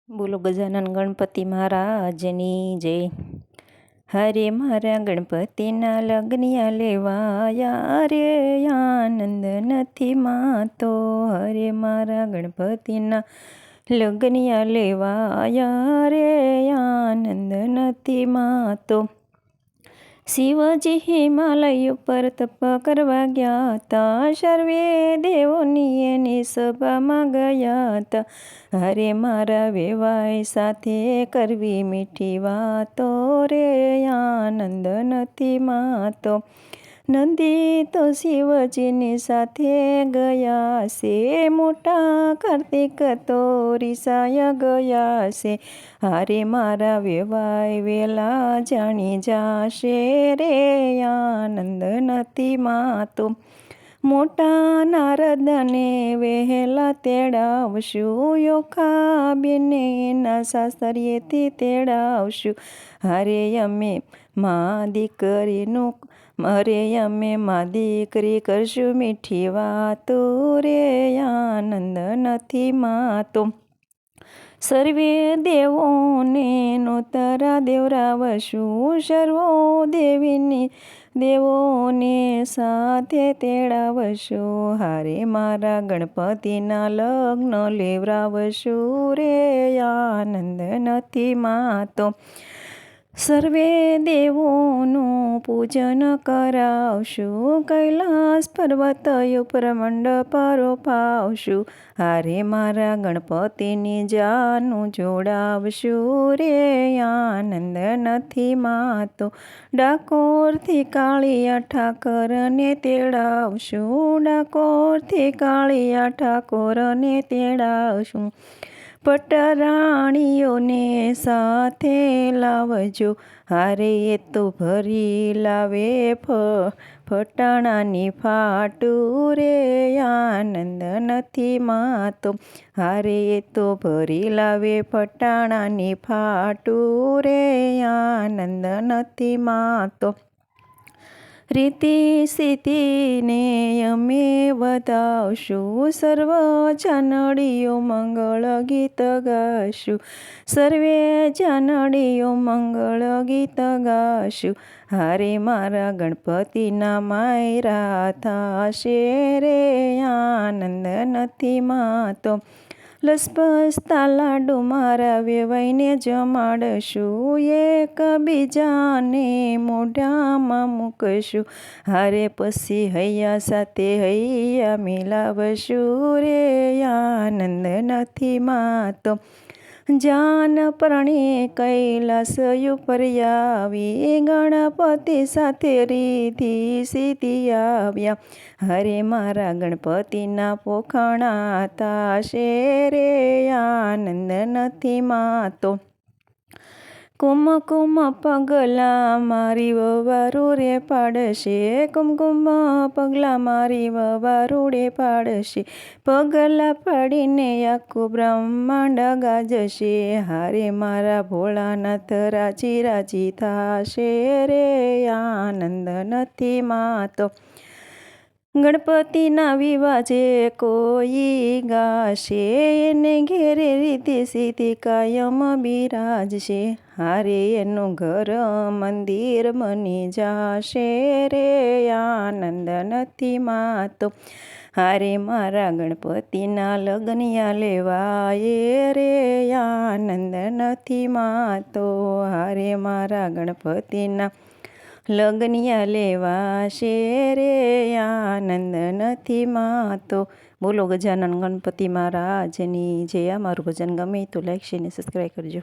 બોલો ગજાનન ગણપતિ મહારાજની જય. હરે મારા ગણપતિના લગ્નિયા લેવાયા રે, આનંદ નથી માતો. હરે મારા ગણપતિના લગ્નિયા લેવાયા રે, આનંદ નથી માતો. શિવજી હિમાલય ઉપર તપ કરવા ગયા હતા, સર્વે દેવોની એની સભામાં ગયા હતા. હરે મારા વેવાય સાથે કરવી મીઠી વાતો રે, આનંદ નથી માતો. નંદી તો શિવજીની સાથે ગયા છે, મોટા કાર્તિક તો રિસાય ગયા છે. હારે મારા વેવાય વેલા જાણી જાશે રે, આનંદ નથી માતો. મોટા નારદને વહેલા તેડાવશું, યોખા બેને એના સાસરીએથી તેડાવશું. હારે અમે મા દીકરી કરશું મીઠી વાતો રે, આનંદ નથી માતો. સર્વે દેવોને નોતરા દેવરાવશું, સર્વો દેવોને સાથે તેડાવશું. હારે મારા ગણપતિના લગ્ન લેવરાવશું રે, આનંદ નથી માતો. સર્વે દેવોનું પૂજન કરાવશું, કૈલાસ પર્વત ઉપર મંડપ રોપાવશું. હારે મારા ગણપતિની જાનું જોડાવશું રે, આનંદ નથી માતો. ડાકોરથી કાળિયા ઠાકરને તેડાવશું, ડાકોરથી કાળિયા ઠાકોરને તેડાવશું. પટરાણીઓને સાથે લાવજો, હારે એ તો ભરી લાવે ફટાણાની ફાટું રે, આનંદ નથી માતો. હારે એ તો ભરી લાવે ફટાણાની ફાટું રે, આનંદ નથી માતો. રીતિ સીતિને અમે વધાવશું, સર્વ જાનડીઓ મંગળ ગીત ગાશું. સર્વે જાનડીઓ મંગળ ગીત ગાશું. હારે મારા ગણપતિના માયરા થાશે રે, આનંદ નથી માતો. લસપસતા લાડુ મારા વેવાઈને જમાડશું, એકબીજાને મોઢામાં મૂકશું. હારે પછી હૈયા સાથે હૈયા મિલાવશું રે, આનંદ નથી માતો. જાન પરણે કૈલાસ ઉપર આવી, ગણપતિ સાથે રીધિ સીધી આવ્યા. હરે મારા ગણપતિના પોખણા થાશે રે, આનંદ નથી માતો. કુમકુમ પગલા મારી વવારું રે પાડશે, કુમકુમ પગલા મારી વવારું રે પાડશે. પગલા પાડીને આખું બ્રહ્માંડ ગાજશે. હારે મારા ભોળાનાથ રાજી રાજી થાશે રે, આનંદ નથી માતો. ગણપતિના વિવાહ જે કોઈ ગાશે, એને ઘેરે રીતિ સીધી કાયમ બિરાજશે. હારે એનું ઘર મંદિર બની જાશે રે, આનંદ નથી માતો. હારે મારા ગણપતિના લગ્નિયા લેવાયે રે, આનંદ નથી માતો. હારે મારા ગણપતિના લગ્નિયા લેવાશે રે, આનંદ નથી માતો. બોલો ગજાનન ગણપતિ મહારાજની જય. અમારું ભજન ગમે તો લાઈક શેર ને સબસ્ક્રાઈબ કરજો.